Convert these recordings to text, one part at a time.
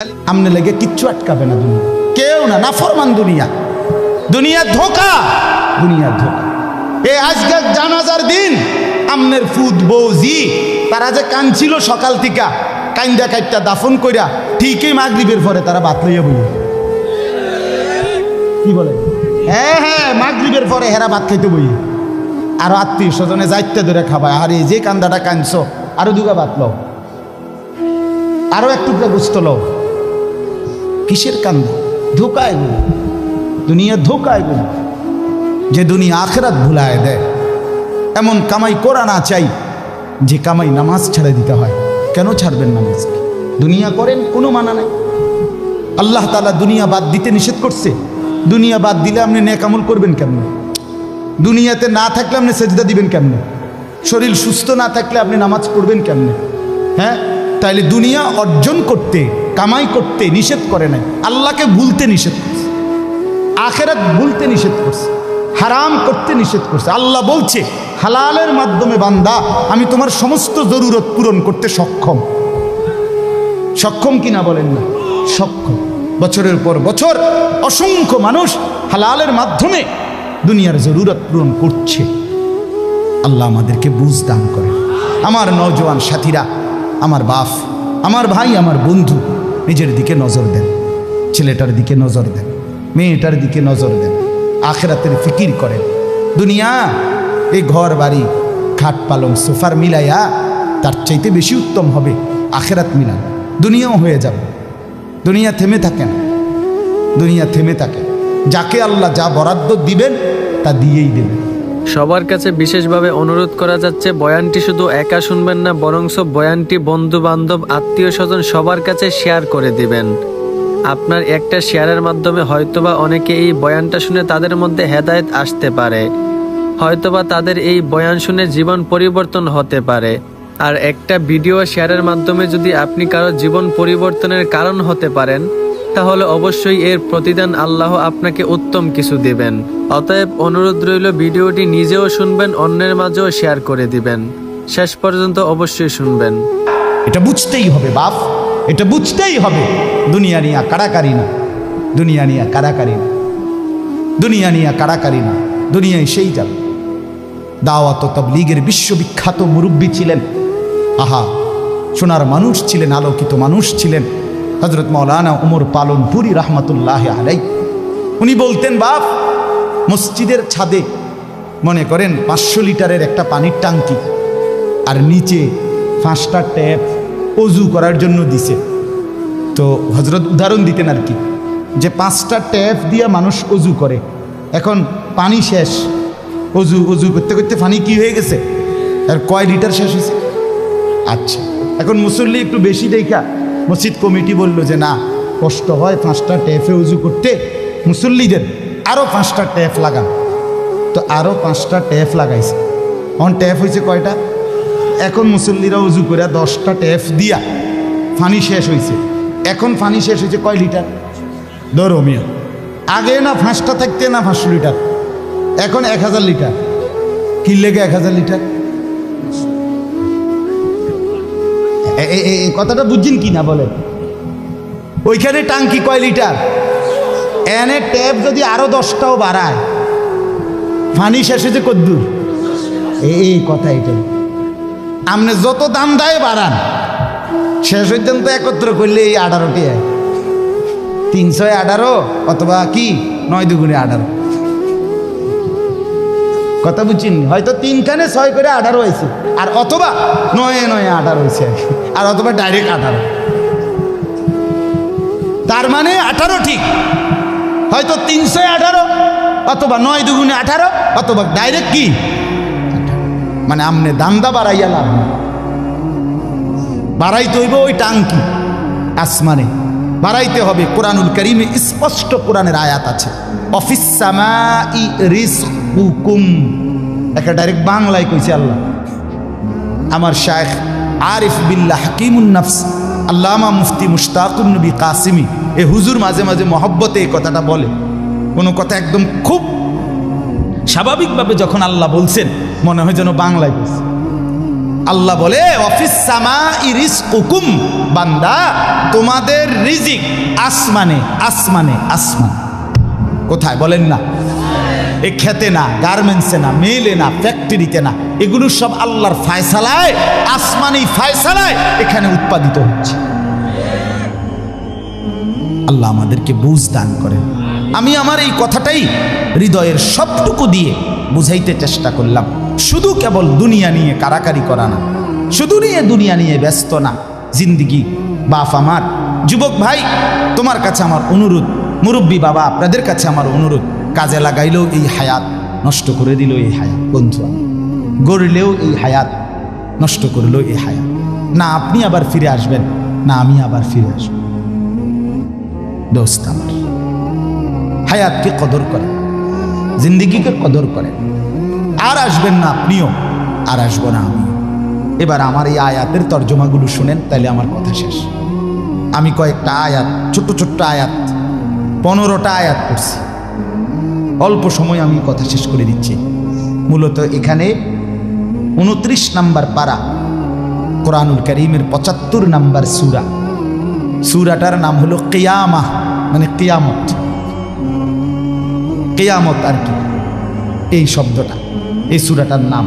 আমনে লেগে কিচ্ছু আটকাবে না দুনিয়া, কেউ না, নাফরমান দুনিয়া, দুনিয়া ধোকা, দুনিয়া ধোকা। এই আজকে জানাজার দিন আমনের ফুদ বৌজি তারা যে কাঁদছিল সকাল থেকে, কাইন্দা কাইটটা দাফন কইরা ঠিকই মাগরিবের পরে তারা ভাত লইয়া বই। কি বলে? হ্যাঁ হ্যাঁ, মাগরিবের পরে হেরা ভাত খাইতে বই। আর আত্মীয় স্বজনে যাইতে ধরে খাবায়, আরে যে কান্দাটা কাঁদছ আরো দুগা ভাত লও, আরো এক টুকরা গুস্ত লও। কিসের কান্দা? ধোকা এগুলো, দুনিয়া ধোকা এগুলো, যে দুনিয়া আখেরাত ভুলায় দেয়। এমন কামাই করা না চাই যে কামাই নামাজ ছেড়ে দিতে হয়। কেন ছাড়বেন নামাজকে? দুনিয়া করেন, কোনো মানা নাই। আল্লাহ তাআলা দুনিয়া বাদ দিতে নিষেধ করছে। দুনিয়া বাদ দিলে আপনি নেক আমল করবেন কেমনে? দুনিয়াতে না থাকলে আপনি সেজদা দিবেন কেমনে? শরীর সুস্থ না থাকলে আপনি নামাজ পড়বেন কেমনে? হ্যাঁ, তাইলে দুনিয়া অর্জন করতে, কামাই করতে নিষেধ করে নাই, আল্লাহকে ভুলতে নিষেধ করছে, আখেরাত ভুলতে নিষেধ করছে, হারাম করতে নিষেধ করছে। আল্লাহ বলছে হালালের মাধ্যমে বান্দা আমি তোমার সমস্ত জরুরত পূরণ করতে সক্ষম। সক্ষম কিনা বলেন না? সক্ষম। বছরের পর বছর অসংখ্য মানুষ হালালের মাধ্যমে দুনিয়ার জরুরত পূরণ করছে। আল্লাহ আমাদেরকে বুঝ দান করে। আমার নওজোয়ান সাথীরা, আমার বাপ, আমার ভাই, আমার বন্ধু, নিজের দিকে নজর দেন, ছেলেটার দিকে নজর দেন, মেয়েটার দিকে নজর দেন, আখেরাতের ফিকির করেন। দুনিয়া এই ঘর বাড়ি খাট পালং সোফার মিলাইয়া তার চাইতে বেশি উত্তম হবে আখেরাত মিলান। দুনিয়াও হয়ে যাবে, দুনিয়া থেমে থাকে না, দুনিয়া থেমে থাকে। যাকে আল্লাহ যা বরাদ্দ দিবেন তা দিয়েই দেবেন। সবার কাছে বিশেষভাবে অনুরোধ করা যাচ্ছে, বয়ানটি শুধু একা শুনবেন না, বরংস বয়ানটি বন্ধু বান্ধব, আত্মীয় স্বজন সবার কাছে শেয়ার করে দিবেন। আপনার একটা শেয়ারের মাধ্যমে হয়তোবা অনেকে এই বয়ানটা শুনে তাদের মধ্যে হেদায়েত আসতে পারে, হয়তোবা তাদের এই বয়ান শুনে জীবন পরিবর্তন হতে পারে। আর একটা ভিডিও শেয়ারের মাধ্যমে যদি আপনি কারো জীবন পরিবর্তনের কারণ হতে পারেন, তাহলে অবশ্যই এর প্রতিদান আল্লাহ আপনাকে উত্তম কিছু দিবেন। অতএব অনুরোধ রইল, ভিডিওটি নিজেও শুনবেন, অন্যের মাঝেও শেয়ার করে দিবেন। শেষ পর্যন্ত অবশ্যই শুনবেন। এটা বুঝতেই হবে বাপ, এটা বুঝতেই হবে। দুনিয়া নিয়ে কাড়াকাড়ি না, দুনিয়া নিয়ে কাড়াকাড়ি না, দুনিয়া নিয়ে কাড়াকাড়ি না, দুনিয়ায় সেই যাবে। দাওয়াত ও তাবলীগের বিশ্ববিখ্যাত মুরব্বী ছিলেন, আহা সোনার মানুষ ছিলেন, আলোকিত মানুষ ছিলেন হযরত মাওলানা উমর পালনপুরি রাহমাতুল্লাহ আলাইহি। উনি বলতেন, বাপ মসজিদের ছাদে মনে করেন 500 লিটারের একটা পানির ট্যাঙ্কি, আর নিচে 5টা ট্যাপ অজু করার জন্য দিছে। তো হযরত উদাহরণ দিতেন আর কি, যে 5টা ট্যাপ দিয়ে মানুষ অজু করে, এখন পানি শেষ, অজু করতে করতে পানি কি হয়ে গেছে, আর কয় লিটার শেষ হয়েছে। আচ্ছা, এখন মুসল্লি একটু বেশি দেখা মসজিদ কমিটি বলল যে না, কষ্ট হয় 5টা ট্যাপে উজু করতে, মুসল্লিদের আরও 5টা ট্যাপ লাগান। তো আরও 5টা ট্যাপ লাগাইছে। এখন ট্যাপ হয়েছে কয়টা? এখন মুসল্লিরা উজু করে 10টা ট্যাপ দিয়া পানি শেষ হয়েছে। এখন পানি শেষ হয়েছে কয় লিটার? ধরো মিয়া, আগে না 5টা থাকতে না 500 লিটার, এখন 1000 লিটার। কি লেগে 1000 লিটার? এই কথাটা বুঝছেন কি না বলেন? ওইখানে টাঙ্কি কয় লিটার, এনে ট্যাপ যদি আরো 10টাও বাড়ায়, পানি শেষ হয়েছে কদ্দুর? এই কথা এটাই। আপনি যত দাম দেয় বাড়ান, শেষ হইতেন তো একত্র করলে এই 18টি 318 অথবা কি 9 দুগুণে 18। কথা বুঝছেন? হয়তো 3খানে 6 করে 18 হয়েছে, আর অথবা 9 9 18 হয়েছে, আর অথবা ডাইরেক্ট 18। তার মানে 18 ঠিক, হয়তো 318 অথবা 9 দুগুণে 18 অথবা ডাইরেক্ট কি, মানে আমনে দান্দা বাড়াইয়া লাভ না। বাড়াইতে হইব ওই টাঙ্কি আসমানে, বাড়াইতে হবে। কোরআনুল কারীমে স্পষ্ট কোরআনের আয়াত আছে, অফিস সামাই রিজকুকুম, একটা ডাইরেক্ট বাংলায় কইছে আল্লাহ। আমার শায়েখ আরিফ বিল্লাহ হাকিমুন নফস আল্লামা মুফতি মুশতাকুন নবী কাসিমি, এ হুজুর মাঝে মাঝে মহব্বতে এই কথাটা বলে। কোনো কথা একদম খুব স্বাভাবিকভাবে যখন আল্লাহ বলছেন, মনে হয় যেন বাংলায় বলছে। আল্লাহ বলে অফিস সামাই রিজকুকুম, বান্দা তোমাদের রিজিক আসমানে আসমানে আসমান। কোথায় বলেন না? এ খেতে না, গার্মেন্টসে না, মেলে না, ফ্যাক্টরিতে না, এগুলো সব আল্লাহর ফায়সালায়, আসমানি ফায়সালায় এখানে উৎপাদিত হচ্ছে। আল্লাহ আমাদেরকে বুঝ দান করেন। আমি আমার এই কথাটাই হৃদয়ের সবটুকু দিয়ে বুঝাইতে চেষ্টা করলাম। শুধু কেবল দুনিয়া নিয়ে কারাকারি করা না, শুধু দুনিয়া নিয়ে ব্যস্ত না জিন্দিগি। বাপ আমার, যুবক ভাই, তোমার কাছে আমার অনুরোধ, মুরব্বী বাবা আপনাদের কাছে আমার অনুরোধ, কাজে লাগাইলেও এই হায়াত, নষ্ট করে দিল এই হায়াত। বন্ধু গড়লেও এই হায়াত, নষ্ট করলেও এই হায়াত। না আপনি আবার ফিরে আসবেন, না আমি আবার ফিরে আসব। দোস্ত আমার, হায়াতকে কদর করেন, জিন্দিগিকে কদর করেন। আর আসবেন না আপনিও, আর আসবো না আমি। এবার আমার এই আয়াতের তর্জমাগুলো শুনেন, তাইলে আমার কথা শেষ। আমি কয়েকটা আয়াত, ছোট্ট ছোট্ট আয়াত, 15টা আয়াত করছি। অল্প সময় আমি কথা শেষ করে দিচ্ছি। মূলত এখানে 29 নাম্বার পারা, কোরআনুল কারীমের 75 নাম্বার সূরা। সূরাটার নাম হলো কিয়ামাহ, মানে কিয়ামত। কিয়ামত আর কি, এই শব্দটা, এই সূরাটার নাম।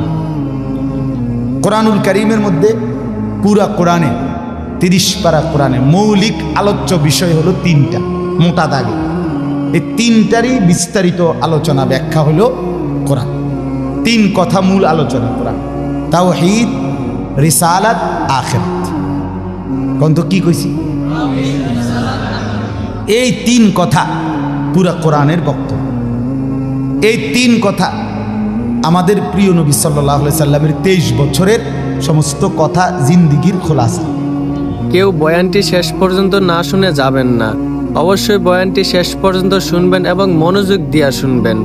কোরআনুল কারীমের মধ্যে পুরা কোরআনে 30 পারা কোরআনে মৌলিক আলোচ্য বিষয় হলো 3টা, মোটা দাগে। এই 3টারই বিস্তারিত আলোচনা ব্যাখ্যা হলো কোরআন। 3 কথা মূল আলোচনা কোরআন: তাওহীদ, রিসালাত, আখিরাত। কোন তো কি কইছি? এই 3 কথা পুরা কোরআনের বক্তব্য। এই 3 কথা আমাদের প্রিয় নবী সাল্লাল্লাহু আলাইহি সাল্লামের 23 বছরের সমস্ত কথা, জিন্দিগির খোলাসা। কেউ বয়ানটি শেষ পর্যন্ত না শুনে যাবেন না। অবশ্যই বয়ানটি শেষ পর্যন্ত শুনবেন এবং মনোযোগ দিয়ে শুনবেন।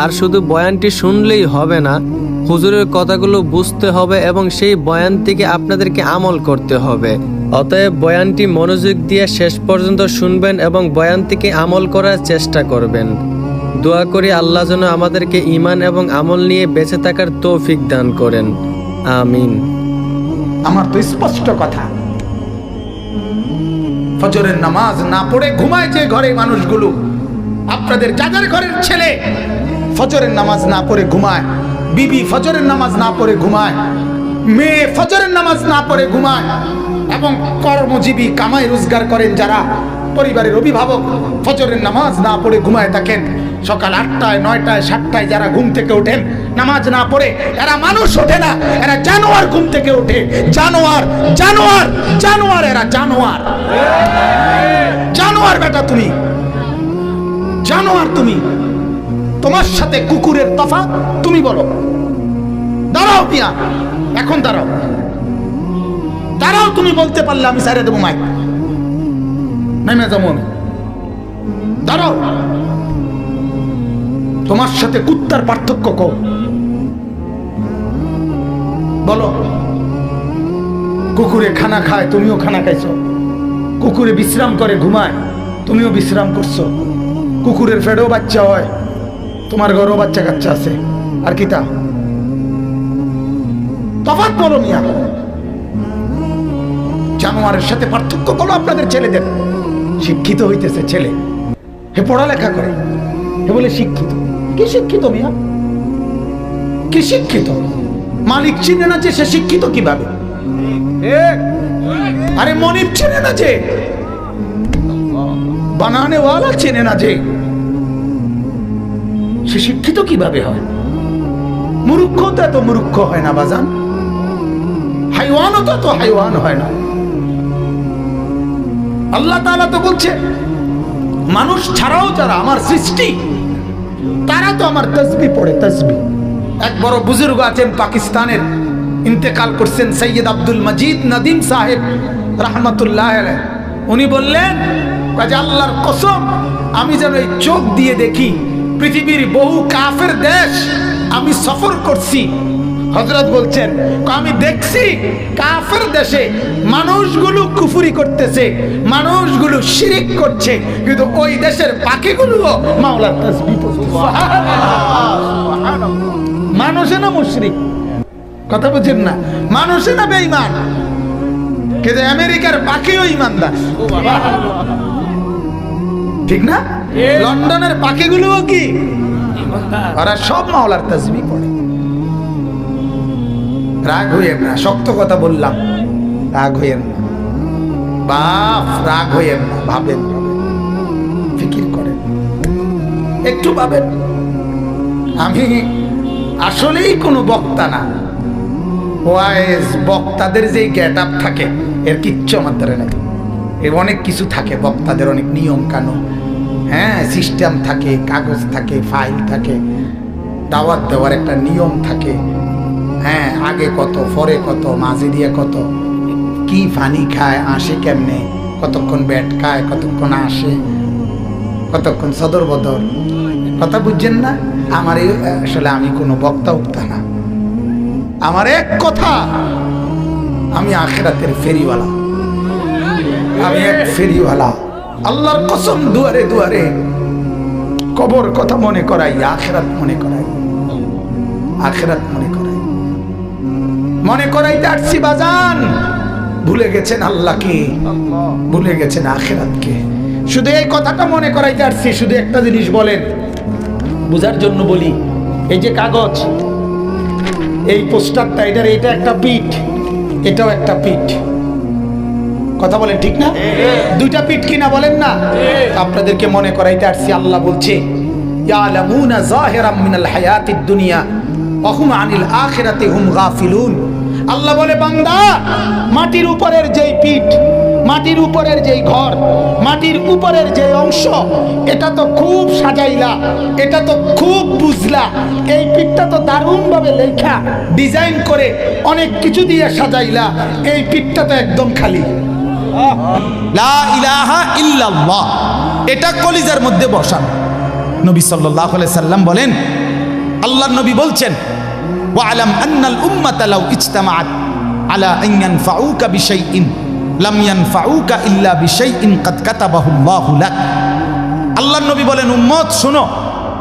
আর শুধু বয়ানটি শুনলেই হবে না, হুজুরের কথাগুলো বুঝতে হবে এবং সেই বয়ান থেকে আপনাদেরকে আমল করতে হবে। অতএব বয়ানটি মনোযোগ দিয়ে শেষ পর্যন্ত শুনবেন এবং বয়ান থেকে আমল করার চেষ্টা করবেন। দোয়া করি আল্লাহ যেন আমাদেরকে ঈমান এবং আমল নিয়ে বেঁচে থাকার তৌফিক দান করেন। আমিন। আমার তো স্পষ্ট কথা, ফজরের নামাজ না পড়ে ঘুমায় যে ঘরে মানুষগুলো, আপনাদের যাদের ঘরের ছেলে ফজরের নামাজ না পড়ে ঘুমায়, বিবি ফজরের নামাজ না পড়ে ঘুমায়, মেয়ে ফজরের নামাজ না পড়ে ঘুমায়, এবং কর্মজীবী কামাই রোজগার করেন যারা, পরিবারের অভিভাবক ফজরের নামাজ না পড়ে ঘুমায় থাকেন, সকাল 8টায় 9টায় 7টায় যারা ঘুম থেকে ওঠেন নামাজ না পড়ে, এরা মানুষ ওঠে না, এরা জানোয়ার ঘুম থেকে ওঠে। জানোয়ার, জানোয়ার, জানোয়ার, এরা জানোয়ার। জানোয়ার বেটা তুমি, জানোয়ার তুমি। তোমার সাথে কুকুরের তফাৎ তুমি বলো। দাঁড়াও পিয়া, এখন দাঁড়াও, দাঁড়াও। তুমি বলতে পারলে আমি ছেড়ে দেবো মাইক, নেমে যাবো আমি। দাঁড়াও। তোমার সাথে কুত্তার পার্থক্য কও, বলো। কুকুরে খানা খায়, তুমিও খানা খাইছো। কুকুরে বিশ্রাম করে ঘুমায়, তুমিও বিশ্রাম করছো। কুকুরের ফেডেও বাচ্চা হয়, তোমার ঘরেও বাচ্চা কাচ্চা আছে। আর কি তা তফাৎ বলো মিয়া। জানোয়ারের সাথে পার্থক্য বলো আপনাদের ছেলেদের। শিক্ষিত হইতেছে ছেলে, হে পড়ালেখা করে, হে বলে শিক্ষিত। কি শিক্ষিত মিয়া? কি শিক্ষিত? মালিক চিনে না যে সে শিক্ষিত কিভাবে? আরে মনিব চিনে না যে, বানানেওয়ালা চেনে না যে, সে শিক্ষিত কিভাবে হয়? মূর্খ তো এত মূর্খ হয় না বাজান, হাইওয়ানও তো এত হাইওয়ান হয় না। আল্লাহ তাআলা তো বলছে মানুষ ছাড়াও যারা আমার সৃষ্টি তারা তো আমার তাসবিহ পড়ে। তাসবিহ। এক বড় বুজুর্গ আছেন পাকিস্তানের, ইন্তেকাল করছেন, সৈয়দ আব্দুল মজিদ নদীম সাহেব রাহমাতুল্লাহ আলাইহি। উনি বললেন যে আল্লাহর কসম, আমি যেন এই চোখ দিয়ে দেখি পৃথিবীর বহু কাফের দেশ আমি সফর করছি। হযরত বলছেন আমি দেখছি কাফের দেশে মানুষগুলো কুফরি করতেছে, মানুষগুলো শিরিক করছে, কিন্তু ওই দেশের পাখিগুলো মাওলার তাসবিহ পড়ছে। সুবহানাল্লাহ, সুবহানাল্লাহ। মানুষে না মুশরিক, কথা বুঝেন না? মানুষে না বেঈমান, কিন্তু আমেরিকার পাখিও ইমানদার, ঠিক না? লন্ডনের পাখিগুলোও কি, ওরা সব মাওলার তাসবিহ পড়ে। রাগ হইয়েন না, শক্ত কথা বললাম, রাগ হইয়েন না বাপ, রাগ হইয়েন না, ভাবেন, ফিকির করেন, একটু ভাবেন। আমি আসলেই কোনো বক্তা না, ওয়াইজ বক্তাদের যে গেট আপ থাকে এর কিচ্ছু আমার ধরে নাই। এর অনেক কিছু থাকে, বক্তাদের অনেক নিয়ম কানুন, হ্যাঁ, সিস্টেম থাকে, কাগজ থাকে, ফাইল থাকে, দাওয়াত দেওয়ার একটা নিয়ম থাকে, হ্যাঁ, আগে কত পরে কত, মাঝে দিয়ে কত, কি পানি খায়, আসে কেমনে, কতক্ষণ ব্যাট খায়, কতক্ষণ আসে, কতক্ষণ সদর বদর, কথা বুঝছেন না? আমার এই আসলে আমি কোনো বক্তা উক্তা না, আমার এক কথা, আমি আখিরাতের ফেরিওয়ালা, আমি এক ফেরিওয়ালা। আল্লাহর কসম, দুয়ারে দুয়ারে কবর কথা মনে করাই, আখিরাত মনে করাই, আখিরাত মনে করাই, মনে করাইতে আসছি বাজান। ভুলে গেছেন আল্লাহকে, ভুলে গেছেন আখিরাতকে। শুধু এই কথাটা মনে করাইতে আসছি। শুধু একটা জিনিস বলেন, বুঝার জন্য বলি, এই যে কাগজ, এই পোস্টারটা, এটা একটা পিঠ, এটাও একটা পিঠ, কথা বলেন ঠিক না? দুইটা পিঠ কিনা বলেন না? আপনাদেরকে মনে করাইতে আসছি, আল্লাহ বলছে ইয়ালামুনা যাহিরাম মিনাল হায়াতিদ দুনিয়া ওয়া হুম আনিল আখিরাতি হুম গাফিলুন। আল্লাহ বলে, বান্দা, মাটির উপরের যেই পিঠ, মাটির উপরের যেই ঘর, মাটির উপরের যে অংশ, এটা তো খুব সাজাইলা, এটা তো খুব বুঝলা, এই পিঠটা তো দারুণ ভাবে লেখা ডিজাইন করে অনেক কিছু দিয়ে সাজাইলা, এই পিঠটা তো একদম খালি। লা ইলাহা ইল্লাল্লাহ, এটা কলিজার মধ্যে বসানো। নবী সাল্লাল্লাহু আলাইহি সাল্লাম বলেন, আল্লাহর নবী বলছেন, ওয়ালাম আন্নাল উম্মাতা লাউ ইজতামাআত আলা আন ইয়ানফাউকা বিশাইইন লাম ইয়ানফাউকা ইল্লা বিশাইইন কাদ কাতাবাহুল্লাহু লাক। আল্লাহর নবী বলেন, উম্মত শোনো,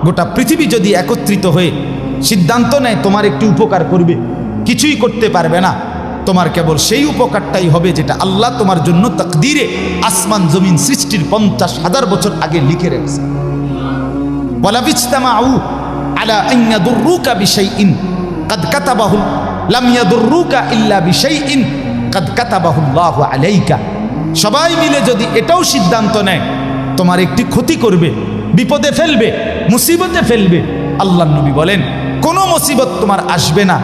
গোটা পৃথিবী যদি একত্রিত হয়ে সিদ্ধান্ত নেয় তোমার একটু উপকার করবে, কিছুই করতে পারবে না, তোমার কেবল সেই উপকারটাই হবে যেটা আল্লাহ তোমার জন্য তাকদীরে আসমান জমিন সৃষ্টির 50,000 বছর আগে লিখে রেখেছে। ওয়ালা বিজতামাউ আলা আন ইয়াদুররুকা বিশাইইন কাদ কাতাবাহু লাম ইয়াদুররুকা ইল্লা বিশাইইন কাদ কাতাবাহুল্লাহু আলাইকা। সবাই মিলে যদি এটাও সিদ্ধান্ত নেয় তোমার একটি ক্ষতি করবে, বিপদে ফেলবে, মুসিবতে ফেলবে, আল্লাহর নবী বলেন কোনো মুসিবত তোমার আসবে না,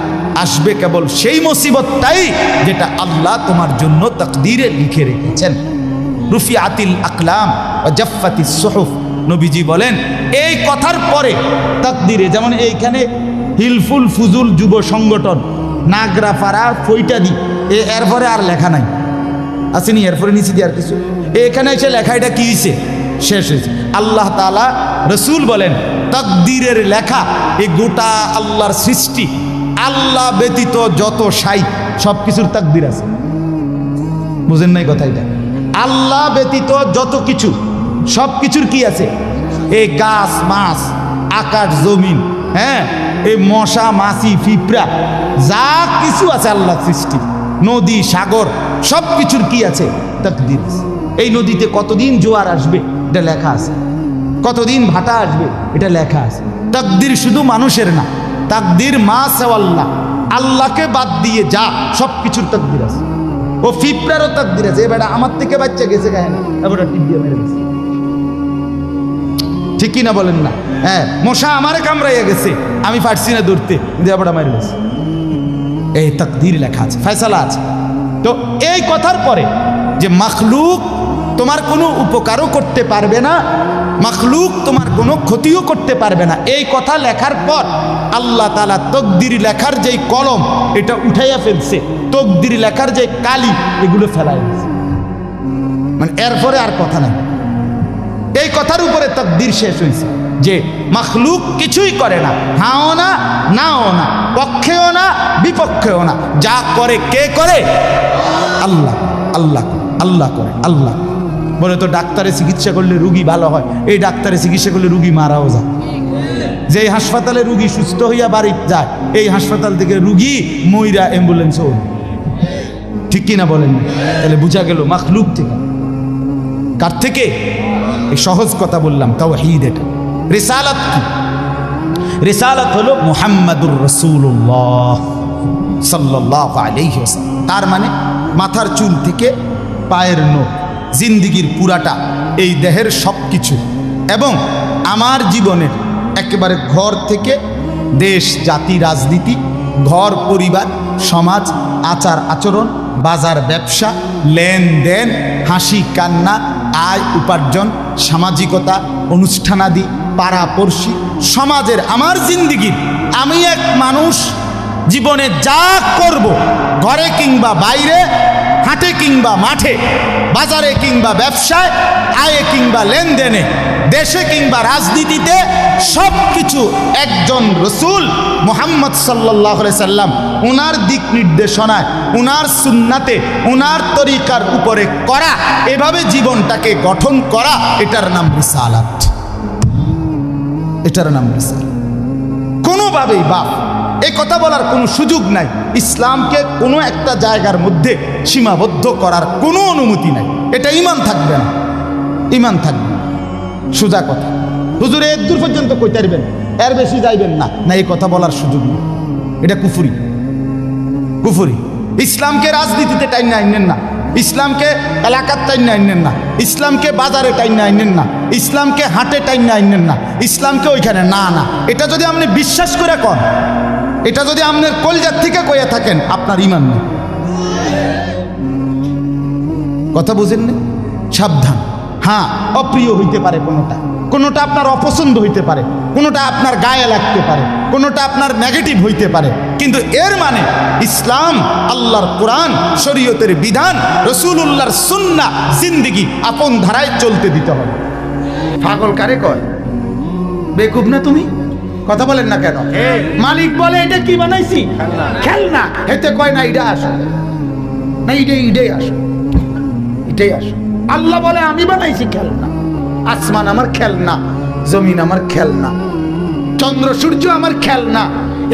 আসবে কেবল সেই মুসিবতটাই যেটা আল্লাহ তোমার জন্য তাকদীরে লিখে রেখেছেন। রুফিআতিল আকলাম ওয়া জাফফাতিস সুহুফ। নবীজি বলেন, এই কথার পরে তাকদীরে, যেমন এইখানে হিলফুল ফুজুল যুব সংগঠন নাগরাপাড়া ফইটাদি, এরপরে আর লেখা নাই, আসেনি, এরপরে নিচে দিয়ে আর কিছু, এখানে এসে লেখা, এটা কি হয়েছে, শেষ হয়েছে। আল্লাহ তাআলা, রসুল বলেন, তাকদীরের লেখা এই গোটা আল্লাহর সৃষ্টি, আল্লাহ ব্যতীত যত সাই সব কিছুর তাকদীর আছে। বুঝেন নাই কথা? এটা আল্লাহ ব্যতীত যত কিছু, সব কিছুর কি আছে? এই গাছ মাছ, আকাশ জমিন, হ্যাঁ, এই মশা মাছি পিঁপড়া, যা কিছু আছে আল্লাহ সৃষ্টি, নদী সাগর, সব কিছুর কি আছে? তাকদীর আছে। এই নদীতে কতদিন জোয়ার আসবে এটা লেখা আছে, কতদিন ভাটা আসবে এটা লেখা আছে। তাকদীর শুধু মানুষের না, তাকদীর মা সেওয়াল্লাহ, আল্লাহকে বাদ দিয়ে যা সব কিছুর তাকদীর আছে। ও পিঁপড়ারও তাকদীর আছে। এবার আমার থেকে বাচ্চা গেছে গায়ে না, এবার টিপ দিয়ে মেরে গেছে, ঠিক কিনা বলেন না? হ্যাঁ, মশা আমারে কামড়াইয়া গেছে, আমি পারছি না ধরতে, এবার মেরে গেছে। এই তাকদীর লেখা আছে, ফয়সালা আছে। তো এই কথার পরে যে মাখলুক তোমার কোনো উপকারও করতে পারবে না, মাখলুক তোমার কোনো ক্ষতিও করতে পারবে না, এই কথা লেখার পর আল্লাহ তাআলা তকদির লেখার যেই কলম এটা উঠাইয়া ফেলছে, তকদির লেখার যে কালি এগুলো ফেলাই দিয়েছে, মানে এরপরে আর কথা নাই। এই কথার উপরে তকদির শেষ হয়েছে যে মাখলুক কিছুই করে না, হাও না নাও না, পক্ষেও না বিপক্ষেও না, যা করে কে করে? আল্লাহ। আল্লাহ আল্লাহ করে, আল্লাহ। বলে তো ডাক্তারে চিকিৎসা করলে রুগী ভালো হয়, এই ডাক্তারে চিকিৎসা করলে রুগী মারাও যায়। যে এই হাসপাতালে রুগী সুস্থ হইয়া বাড়ি যায়, এই হাসপাতাল থেকে রুগী মইরা অ্যাম্বুলেন্স ওর, ঠিক কিনা বলেন? তাহলে বুঝা গেল মাখলুক থেকে। কার থেকে? এই সহজ কথা বললাম, তাওহীদ। এটা রিসালাত কি? রিসালাত হলো মুহাম্মাদুর রাসূলুল্লাহ সাল্লাল্লাহু আলাইহি ওয়াসাল্লাম। তার মানে মাথার চুল থেকে পায়ের নখ, জিন্দিগির পুরাটা, এই দেহের সব কিছু, এবং আমার জীবনের একেবারে ঘর থেকে দেশ, জাতি, রাজনীতি, ঘর, পরিবার, সমাজ, আচার আচরণ, বাজার, ব্যবসা, লেনদেন, হাসি কান্না, আয় উপার্জন, সামাজিকতা, অনুষ্ঠানাদি, পাড়াপড়শি, সমাজের আমার জিন্দিগির, আমি এক মানুষ জীবনে যা করব, ঘরে কিংবা বাইরে, হাটে কিংবা মাঠে, বাজারে কিংবা ব্যবসায়, আয়ে কিংবা লেনদেনে, দেশে কিংবা রাজনীতিতে, সব কিছু একজন রসূল মুহাম্মদ সাল্লাল্লাহু আলাইহি সাল্লাম ওনার দিক নির্দেশনায়, ওনার সুন্নাতে, ওনার তরিকার উপরে করা, এভাবে জীবনটাকে গঠন করা, এটার নাম রিসালাত। এটার নাম রিসালাত। কোনোভাবেই বাপ এই কথা বলার কোনো সুযোগ নাই। ইসলামকে কোনো একটা জায়গার মধ্যে সীমাবদ্ধ করার কোনো অনুমতি নাই। এটা ঈমান থাকবে না, ঈমান থাকবে না। সোজা কথা। হুজুরে এর দূর পর্যন্ত কইতে পারবেন, এর বেশি যাইবেন না, না, এই কথা বলার সুযোগ নেই। এটা কুফরি, কুফরি। ইসলামকে রাজনীতিতে টাইনা আইনেন না, ইসলামকে এলাকার টাইনা আইনেন না, ইসলামকে বাজারে টাইনা আইনেন না, ইসলামকে হাটে টাইনা আইনেন না, ইসলামকে ওইখানে না, না। এটা যদি আপনি বিশ্বাস করে কন, এটা যদি আপনার কলজার থেকে কইয়া থাকেন, আপনার ঈমান নেই। কথা বুঝেন না? সাবধান। হ্যাঁ, অপ্রিয় হইতে পারে কোনোটা, কোনোটা আপনার অপছন্দ হইতে পারে, কোনোটা আপনার গায়ে লাগতে পারে, কোনোটা আপনার নেগেটিভ হইতে পারে, কিন্তু এর মানে ইসলাম, আল্লাহর কোরআন, শরীয়তের বিধান, রাসূলুল্লাহর সুন্নাহ, জিন্দেগি আপন ধারায় চলতে দিতে হবে। পাগল কারে কয়? বেকুব না তুমি? কথা বলেন না কেন? মালিক বলে এটা কি বানাইছি? খেলনা। হেতে কয় না এটা আসো, না ইডেই আসো, এটাই আসো। আল্লাহ বলে আমি বানাইছি খেলনা। আসমান আমার খেলনা, জমিন আমার খেলনা, চন্দ্র সূর্য আমার খেলনা।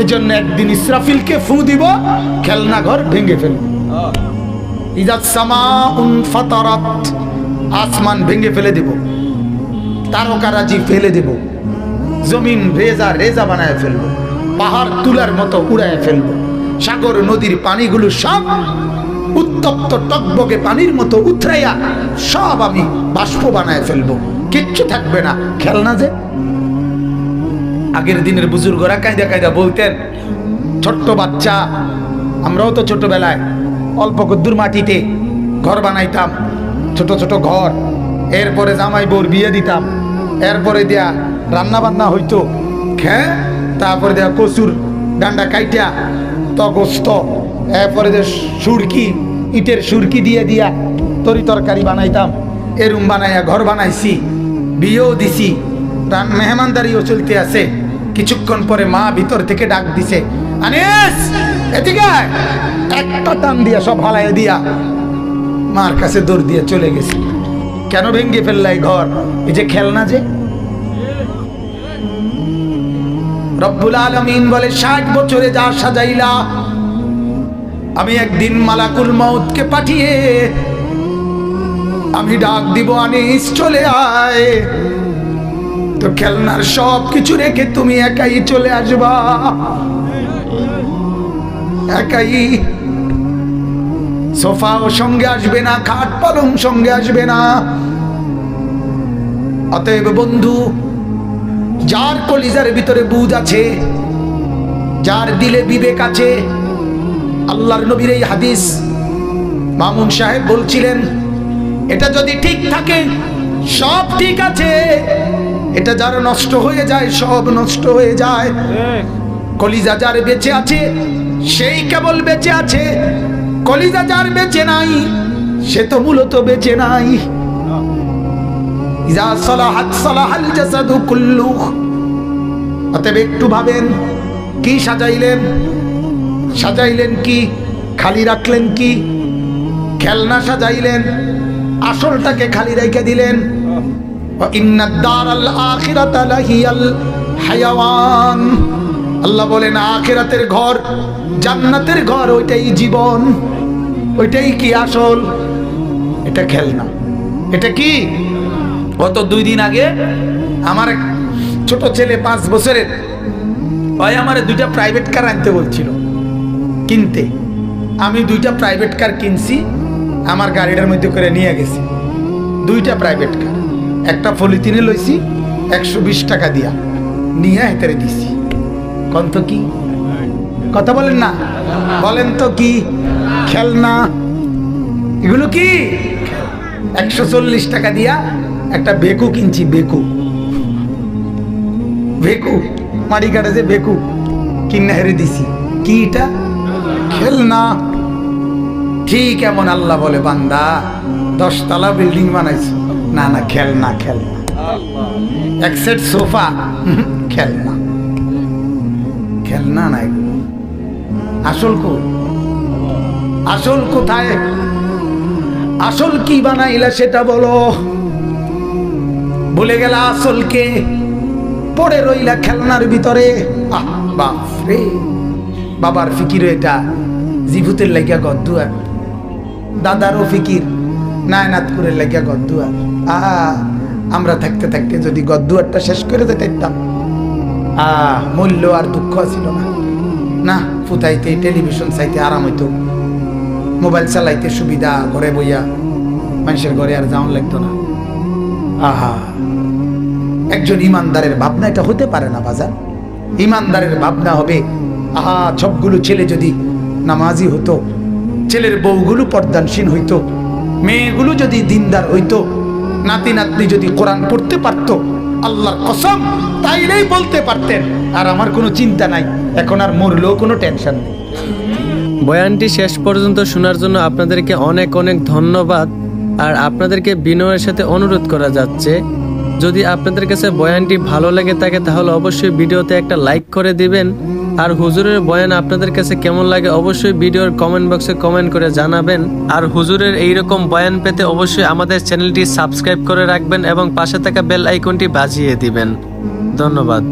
এজন্য একদিন ইসরাফিলকে ফু দিব, খেলনা ঘর ভেঙে ফেলব। ইজাত সামাউন ফাতারাত, আসমান ভেঙে ফেলে দেব, তারকারাজি ফেলে দেব, জমিন রেজা রেজা বানায় ফেলবো, পাহাড় তুলার মতো উড়ায় ফেলবো, সাগর নদীর পানিগুলো সব উত্তপ্ত টকবকে পানির মতো উথরাইয়া সব আমি বাষ্প বানায় ফেলবো, কিচ্ছু থাকবে না। খেলনা যে আগের দিনের বুজুর্গরা কায়দা কায়দা বলতেন, ছোট্ট বাচ্চা, আমরাও তো ছোটবেলায় অল্প কদ্দুর মাটিতে ঘর বানাইতাম, ছোট ছোট ঘর। এরপরে জামাই বউর বিয়ে দিতাম, এরপরে দেয়া রান্না বান্না হইতো, হ্যাঁ, তারপরে দেয়া কচুর ডান্ডা কাইটা তগস্ত, এরপরে যে সুরকি, ইটের সুরকি দিয়ে দিয়া তরি তরকারি বানাইতাম। এরুম বানাইয়া ঘর বানাইছি, বিয়েও দিছি, মেহমানদারিও চলতে আছে। কিছুক্ষণ পরে মা ভিতর থেকে ডাক দিছে, আনিস এদিকে আয়। একটা টান দিয়া সব হালাইয়া দিয়া মার কাছে দৌড় দিয়ে চলে গেছি। কেন ভেঙ্গে ফেললাই ঘর? এই যে খেলনা যে। রব্বুল আলামিন বলে 60 বছরে যা সাজাইলা, আমি একদিন মালাকুল মউতকে পাঠিয়ে আমি ডাক দিব, আনিস চলে আয়। তো খেলনার সব কিছু রেখে তুমি একাই চলে আসবা, একাই। সোফাও সঙ্গে আসবে না, খাট পালং সঙ্গে আসবে না। অতএব বন্ধু, যার কলিজার ভিতরে বুঝ আছে, যার দিলে বিবেক আছে, আল্লাহর নবীর এই হাদিস মামুন সাহেব বলছিলেন, এটা যদি ঠিক থাকে সব ঠিক আছে, এটা যার নষ্ট হয়ে যায় সব নষ্ট হয়ে যায়। কলিজা যার বেঁচে আছে সেই কেবল বেঁচে আছে, কলিজা যার বেঁচে নাই সে তো মূলত বেঁচে নাই। ইজা সালাহাত সালাহাল জাসাদু কুল্লুহু। অতএব একটু ভাবেন, কি সাজাইলেন? সাজাইলেন কি? খালি রাখলেন কি? খেলনা সাজাইলেন, আসলটাকে খালি রেখে দিলেন। ওয়া ইন্নাদ দারাল আখিরাতা লাহিয়াল হায়াওয়ান। আল্লাহ বলেন আখিরাতের ঘর, জান্নাতের ঘর, ওইটাই জীবন, ওইটাই কি আসল। এটা খেলনা। এটা কি? গত 2 দিন আগে আমার এক ছোট ছেলে 5 বছরের, ভাই আমার 2টা প্রাইভেট কার আনতে বলছিল কিনতে। আমি 2টা প্রাইভেট কার কিনছি, আমার গাড়িটার মধ্যে করে নিয়ে গেছি। 2টা প্রাইভেট কার, একটা পলিথিনে লইছি 120 টাকা দিয়া, নিয়ে হেতারে দিছি। কোন তো কি কথা বলেন না, বলেন তো কি? খেলনা। এগুলো কি? 140 টাকা দিয়া একটা বেকু কিনছি, বেকু, বেকু মাড়ি কাটে যে বেকু কিনে হেরে দিছি। কি এটা? খেলনা। ঠিক এমন আল্লাহ বলে বান্দা 10 তলা বিল্ডিং বানাইছো, না না খেলনা, খেলনা। এক সেট সোফা, খেলনা, খেলনা না এগুলো। আসল কই? আসল কোথায়? আসল কি বানাইলা সেটা বলো। ভুলে গেলা আসলকে, পড়ে রইলা খেলনার ভিতরে। আহ বাপ রে, বাবার ফিকির এটা, জিভুতের লাগিয়া গদ্দুয়ার, দাদারও ফিকির, নায়নাতপুরের লাগিয়া গদ্দুয়ার। আমরা থাকতে থাকতে যদি গদ্দুয়ারটা শেষ করে যেতাম, মূল্য আর দুঃখ ছিল না। না, ফুটাইতে টেলিভিশন চাইতে আরাম হইতো, মোবাইল চালাইতে সুবিধা, ঘরে বইয়া মানুষের ঘরে আর যাওয়ান লাগতো না। আহা, একজন ইমানদারের ভাবনা এটা হতে পারে না বাজার। ইমানদারের ভাবনা হবে, আহা সবগুলো ছেলে যদি নামাজি হতো, ছেলের বউগুলো পর্দানসীন হইতো, মেয়েগুলো যদি দিনদার হইতো, নাতি নাতনি যদি কোরআন পড়তে পারতো, আল্লাহর কসম তাইলেই বলতে পারতেন আর আমার কোনো চিন্তা নাই, এখন আর মরলেও কোনো টেনশন নেই। বয়ানটি শেষ পর্যন্ত শোনার জন্য আপনাদেরকে অনেক অনেক ধন্যবাদ। আর আপনাদেরকে বিনয়ের সাথে অনুরোধ করা যাচ্ছে, যদি আপনাদের কাছে বয়ানটি ভালো লেগে থাকে তাহলে অবশ্যই ভিডিওতে একটা লাইক করে দিবেন। আর হুজুরের বয়ান আপনাদের কাছে কেমন লাগে অবশ্যই ভিডিওর কমেন্ট বক্সে কমেন্ট করে জানাবেন। আর হুজুরের এইরকম বয়ান পেতে অবশ্যই আমাদের চ্যানেলটি সাবস্ক্রাইব করে রাখবেন এবং পাশে থাকা বেল আইকনটি বাজিয়ে দিবেন। ধন্যবাদ।